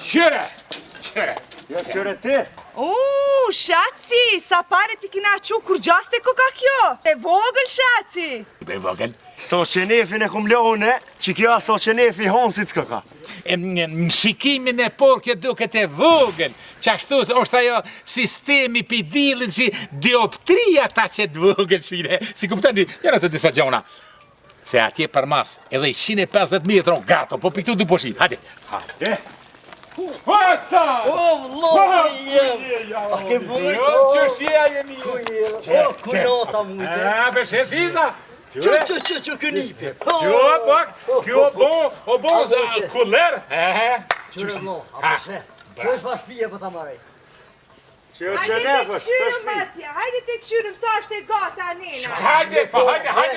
Qyre! Qyre! Jo, qyre ti? Shaci, sa pare ti kina qu kur gjaste ko ka kjo? E vogël, Shaci! Be vogël. So qenefin e kum leone, që kjo so qenefi honsit s'ka ka. Në shikimin e porke duket e vogël, që ashtu është ajo sistemi pidilit që dioptria ta që të vogël shvire. Si kuptani, jena të disa gjona. Se atje për mas, edhe 150 metron, gato, po piktu du poshit, hajde. Hajde. Pasa! Vëllai jem! A ke vëllai? Qëshia jemi. Kunota mujte. Beshet viza. Që kënipe. Kjo o bo za kuller. Qyre vëllo, a përse? Kjo është vashpije për ta marej. Hajde të këshyrëm, Matja, hajde të këshyrëm, sa është e gata, nena. Hajde,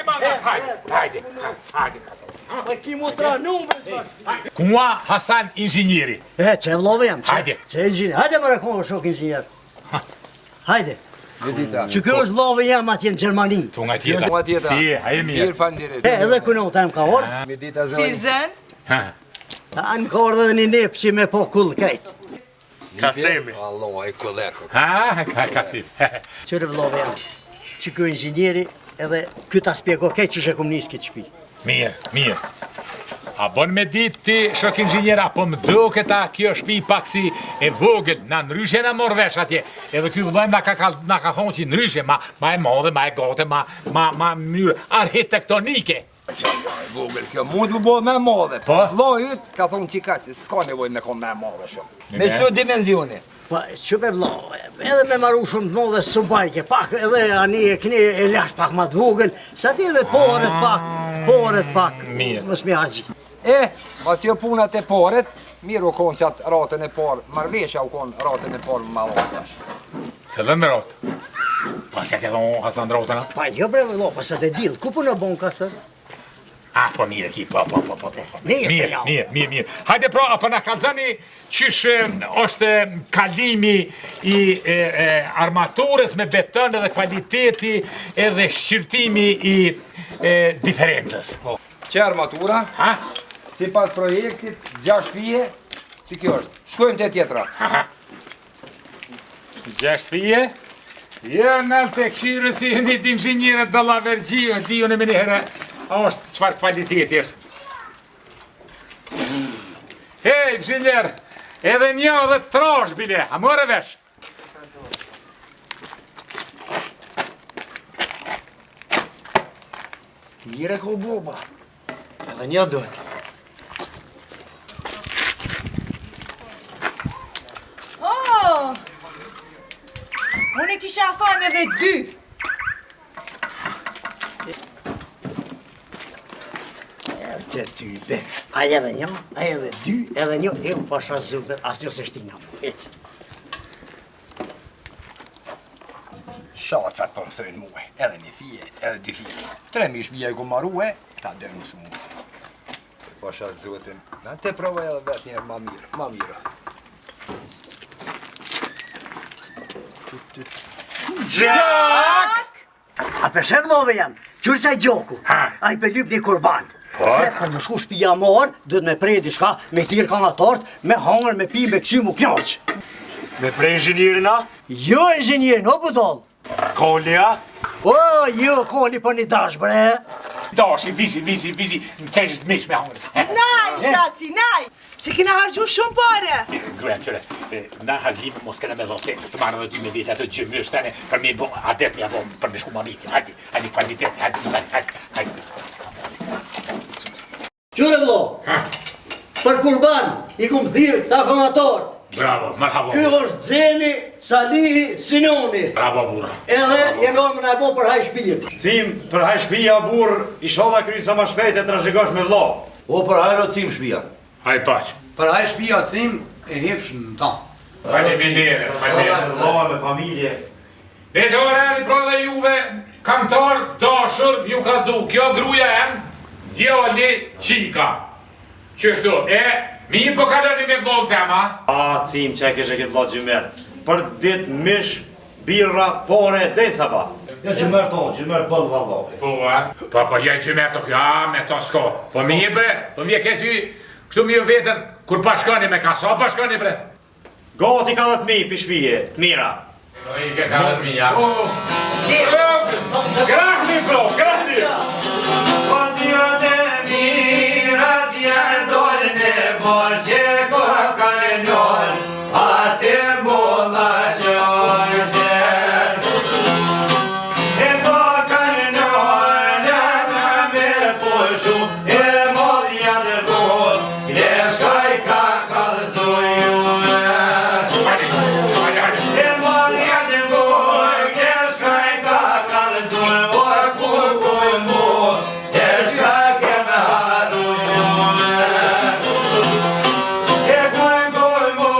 mama, hajde. Pa ki mu tra numërës vashpije. Kua Hasan inxinjeri. Që e vlove jam, Hajde. që e inxinjer. Hajde më rekonë shok inxinjer. Hajde. Që kjo është vlove jam atje në Gjermani. Tunga tjeta. Si, hajde mirë. Mirë fandirit. Edhe kunota jem ka orë. Me dita zoni. Fizen? Anë ka orë dhe një nep që me po kull krejt. Kasemi. Allah, e koleko. Kasim. Qyre vlove jam. Që kjo inxinjeri edhe kjo ta spjego kej që shekum njës këtë shpi. Mirë. A bon me dit ti, shok inxinjer, apo më duket a kjo shpi pak si e vogël, na nryshe na mor vesh atje. Edhe ky vëllajm na ka thonë që nryshe, ma e madhe, ma e gate, ma mënyrë arhitektonike. Vogël, kjo mund të bëhet më e madhe. Po? Vllajit ka thonë qika si s'ka nevojë me kon më e madhe shumë. Me çdo dimensioni. Pa, që pe vlo, edhe me maru shumë të modhe subajke, pak edhe ani e kni e lash pak ma të vogël, sa ti edhe poret pak, Mirë. mos mi hargji. Mas jo punat e paret, mirë u konë që atë ratën e parë, marveshja u konë ratën e parë më vastash. Se dhe me rotë. Pas ja ke thonë Hasan rotëna? Pa, jo bre vlo, pa sa te dil, ku punë bon ka së? Po mirë ki, po. Mirë. Hajde pra, apo na kalzani qysh është kalimi i armaturës me beton edhe kvaliteti edhe shqyrtimi i diferencës. Që armatura, si pas projektit, 6 fije, që kjo është. Shkojmë të tjetra. 6 fije? Jo, në të këshirë si një të inxinjërët dhe la vergjio, dio në me njëherë, a është qëfar kvaliteti është. Hej, inxinjer, edhe një dhe trash bile, a mëre vesh? Mire ko boba, edhe një dojt. Unë e kisha thonë edhe 2. Të ty, be, aja edhe një, aja edhe 2, edhe një, e u pasha zutër, as një se shtina mu, heq. Shacat po mësojnë muhe, edhe 1 fije, edhe 2 fije. 3.000 shpija i ku marruhe, ta dërë mësë muhe. Pasha zotin, na te provoj edhe vetë njerë ma mirë. Gjak! A përshet love jam, qërë qaj gjoku, a i përlyp një kurban. Se për më shku shpija marë, dhët me prej diçka, me thirë kanatart, me hangër, me pi, me këqy mu knaq. Me prej inxinjerina? Jo inxinjerin, o budol. Kolja? O, jo, koli për një dash, bre. Dashi, vizi, në qeshit mish me hangër. Naj, Shaci, naj! Pse kina hargju shumë pare? Gruja qëre, na hargjime mos kena me dhose, të marrë dhe 2 me vete ato gjëmysh tane, për me bo, adet me bo, për me shku ma mitin, hajdi kvalitet, hajdi. Qure vlo, për kurban, i kum thirë këta kanatart. Bravo, marhaba. Ky është Xeni Salihi Sinoni. Bravo, burra. Edhe jenon më na bo për haj shpijë. Cim, për haj shpija, burr, isholla kryt sa ma shpejt e trashëgosh me vlo. O, për hajro cim shpija. Haj paq. Për haj shpija cim, e hefshën në ta. Faleminderes. Vloa me familje. Vetëorani, pra dhe juve, kamtar, dashur, ju ka dzu, kjo gruja em, djali qika. Qështu, mi po kaloni me vlog tema? Cim, që e keshe këtë vlog gjymer. Për dit mish, birra, pone, dhe sa ba. Ja gjymer tonë, gjymer bëllë vallohi. Po, ja gjymer të kjo, me to s'ko. Po mi bre, po mi e ke ty Kështu mi vetër, kur pashkani me kasa, pashkani bre. Gati ka 10.000 për shpije, të mira. Do i ke ka 10.000, ja. Grahni, bro, grahni! Po t'jo të mira, t'ja dojnë në bolë, që ko ka njën, atë molla njën zër. E ko ka njën, nga me pushu, e modja dhe vod, greshkaj ka kalëzuj juve. E modja dhe vod, greshkaj ka kalëzuj, o kukuj mu, greshkaj ke me haru juve. E kukuj mu,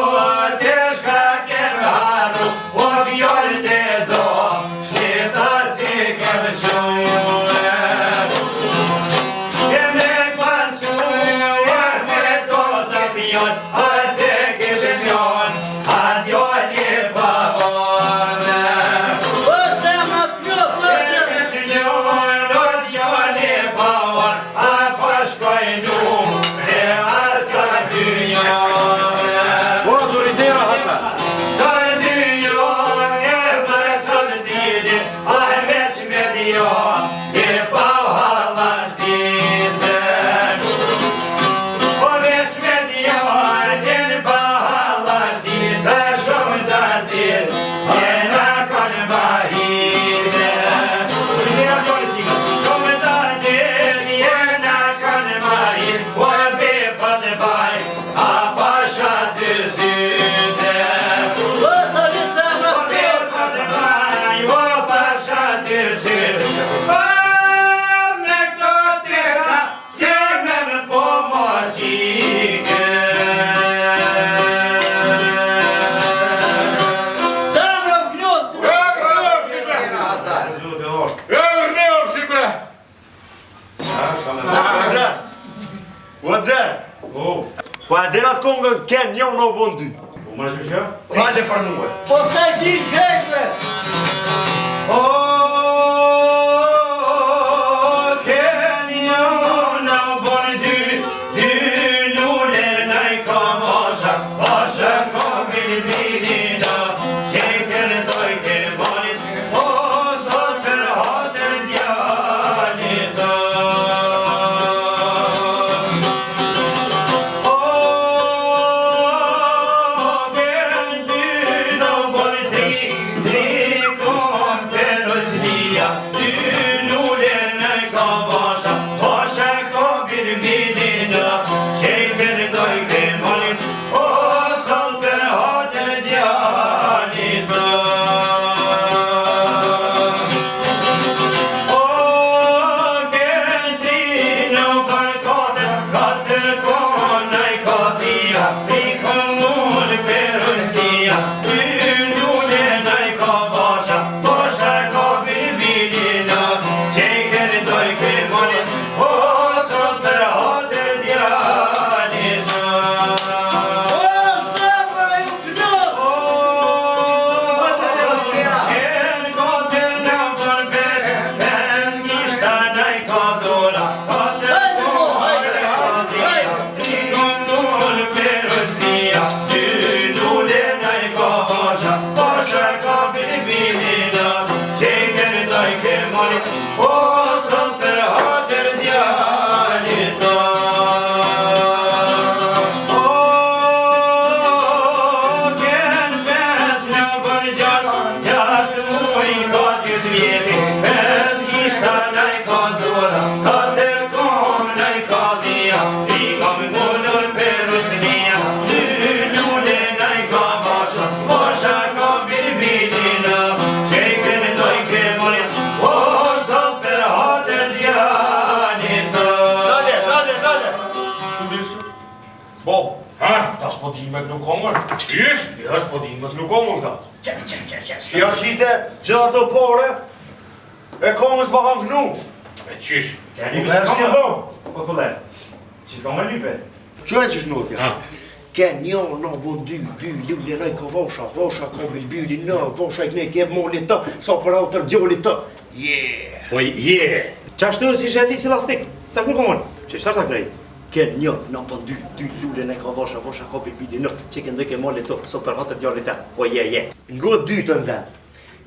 greshkaj ke me haru, o vjollë të do, shlita si ke me quj juve. E me kvansuj, e me do të pjon, a se kishë njon, a djolli pa one. O zemra të plot, E kishë njon, o djolli pa one, a pashkoj nu, se asa dy njone. Po, autoritera Hasan. Sa dy njone, e për sa didi, a veç me dio, e pa halas dizem. Po veç me dio, e pa halas dizem, shumë të dir, e na kanë mahide. Shumë të dir, e na kanë mahide, o e bepa të baj, a pasha dy syte. o sa një zemra O të plot. bepa të baj, o pasha dy syte. Pa me këto tesa, s'keme me pomoqike. Zemra të plot. Po a denat kongën ken një në bon dy. Po më në shka? Hajde për nuë. Po të di greshve. O, ken një në bon dy, dy lule në i kamosha, pasha komin bilina, që kërë doj ke bonit, o, sot për hatër djalit. O, ken dy në bon tri, tri kon për ozlia, dy lule në i kamosha, pasha komin bilina, që kërë doj ke bonit, o, sot për hatër djalit. O, ken tri në për katër kona i katia, i komun për ozlia, dy lule në i kabasha, pasha ka bilbilina, që kërë doj ke bonit, o, sot për hatër djalit. O zemra ju plot. Ken katër në për pes gishta në i kadora, katër kona i katia, i komun për ozlia, dy lule në i kabasha, pasha ka bilbilina, që kërë doj ke bonit, o, sot për hatër djalit. O, ken pes në për gjashtë muaj ka qytë vjeti, pes gishta në i kadora, katër kona në i kadia, i kam mullur për ozlia, dy lule në i kabasha, pasha ka bilbilina, që kërë doj ke bonit, o, sot për hatër djalit. Dale. Bob, Ha? ta s'podimet nuk kongën. Ish? Ja, s'podimet nuk kongën ta. Shkja shite, gjitha të pore, e kongës pa kam kënu. E qysh? Keni Po, se s'ke kam bo. Po kolle. Që ka më lype? Qëre që shnot ja? Ha? Ke një në bon dy lule në i ka vasha ka bilbili në, vasha i kne ke molit të, sa për autër djolit të. Yeah! Po je. Qashtu si shë lisi lastik, tak nuk komon. Që qëta tak nej? Ken një, në për dy lullën e ka vasha ka bilbili në, që ke ndëke mali të, so për hatër djallit e, o je. Ngo dy të nëzën.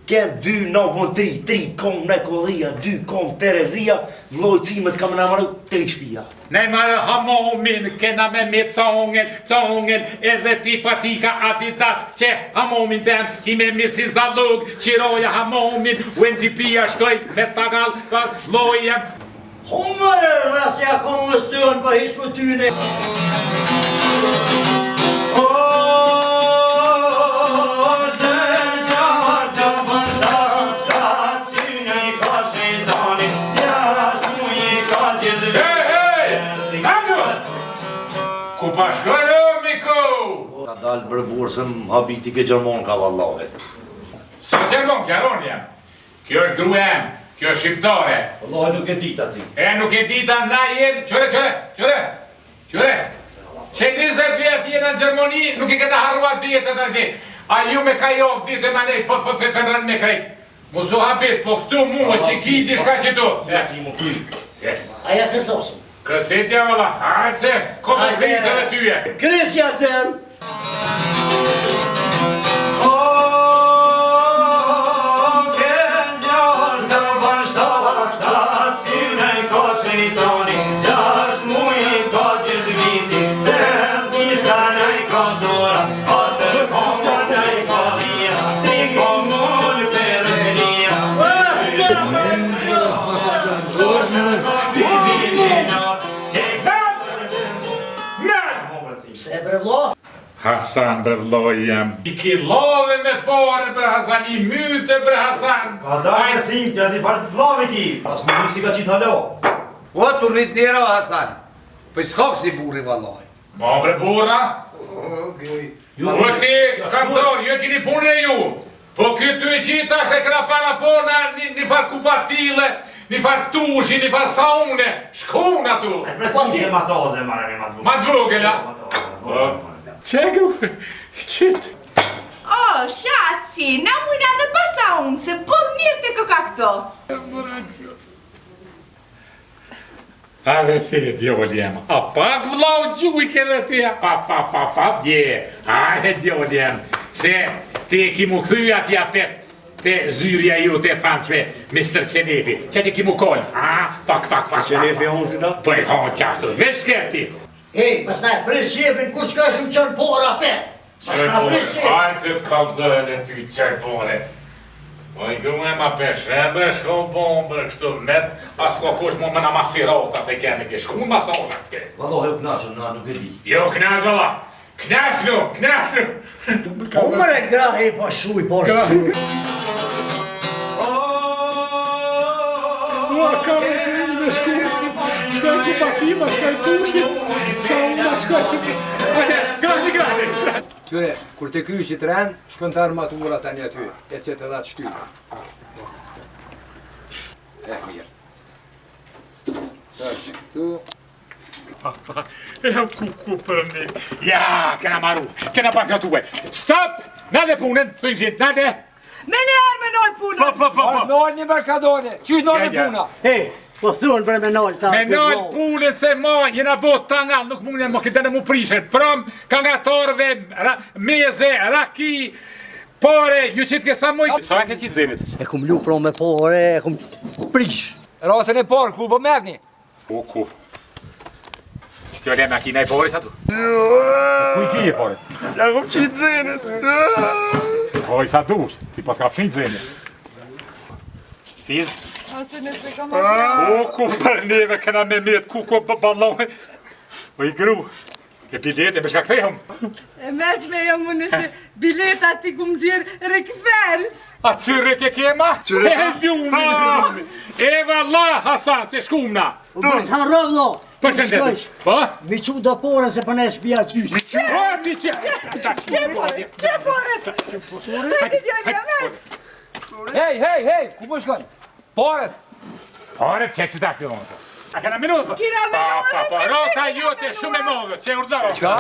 Ken dy nagon tri kom në kodhia, 2 kom Terezia, vloj cimës kam në maru 3 shpia. Ne marë hamomin, kena me congel, edhe ti patika Adidas, që hamomin tem, kime me si zalug, qiroja hamomin, uendi pia shkoj, me tagal, lojem. Humërë, rasja komës të në për hisku tyne. Ku pa shkojnë o, Miku? Ka dalë bërburë se më habiti ke Gjermon ka vallahe. Sa Gjermon, Gjeron jam. Kjo është grua em, kjo është shqiptare. Vallahe nuk e dita, ci. Nuk e dita na jem, qëre. Që 20 vjetë jena në Gjermoni, nuk i këta harruat ditët në ti. A ju me ka jovë ditë me nej, po përrën me krejt. Musu habit, po këtu mua që ki di shka që tu. Ti mu kry. Aja kërsosëm. Kësitja valla, hajtë, kome krizën e tyje. Kresja qenë. Se brevlo? Hasan brevloj jam. I ki love me pare bre Hasan, I myte bre Hasan. Ka dalë cimë, t'ja di farë të vlave ti. Pas më nisi ka qitë halo. O, të rrit njëra, Hasan. Për s'ka kësi buri, vallaj. Ma bre burra? O ti, kantor, ju e kini punë e ju. Po këtu e qita shte këra para pona, një farë kupatile, një farë tushi, një farë saune. Shkuna tu. E precim që ma toze, marrë një ma dvogela. Qegu, qitë. O, shaci, na mujna dhe pasa unë, se për mirë të këka këto. A dhe ti, djoljem, a pak vlau gjuj ke dhe ti, pa, dje, a dhe djoljem, se ti ki mu këthy ati apet, te zyrja ju te fanfre, Mr. Qenefi, që ti ki mu koll, fak. Qenefi honë si da? Po e honë qashtu, vesh kepti. Ej, pastaj pres shefin, kur shka shumë qënë pora pe? Pastaj pres shefin. Hajtë që të kalzën e ty qaj pore. Oj, grume ma peshebe, shko bombë, kështu met, as ko kush mu më në masirota të kene ke, shku në masonat ke. Vallahe u knaqëm, na nuk e di. Jo, knash valla, knash nu. Umre grahe pa shuj, po shuj. Ka me shkoj ku patima, shkoj tushi, sa una shkoj. Grani. Qyre, kur të kryshit ren, shkon të armatura tani aty, e që të datë shtypë. Mirë. Tash këtu. Papa, jam kuku për një. Ja, kena maru, kena pakratue. Stop! Nade punën, thujësit, nade. Me ne arë me nojtë punën. Po. Nojnë një merkadone, qysh nojnë puna? Ej, po thunë bre me nojnë ta. Me nojnë punën se ma, jena bot tanga, nuk mund e më këtë në mu prishen. Prom, kangatorve, meze, raki, pare, ju qitë ke sa mujtë. Sa e ke qitë zenit? E kum lu pro me pore, e kum prish. Ratën e parë, ku po merni? Ku? Kjo le me akina e pore sa tu? Ku I ki e pore? Ja kum qitë zenit. Po I sa dush, ti pas ka fshin zenit. Fiz? Ose nëse ka mas Ku për neve këna me met, ku ballon. O I gru, e bilet e me shka kthehëm. E meq me jam më nëse bileta ti ku më dzirë rekferës. A cyre ke kema? E ljumi. E valla Hasan, se shkumna. U bës harrov lo. Përshëndetë. Po? Mi qu do pore se për ne shpia qysh. Që poret? Hajti djali e mes. Hej, ku po shkojnë? Paret! Ore, që që ta këtë mënë? A këna minutë? Kina minutë? Rota jote shumë e modë, që urdaro. Qa?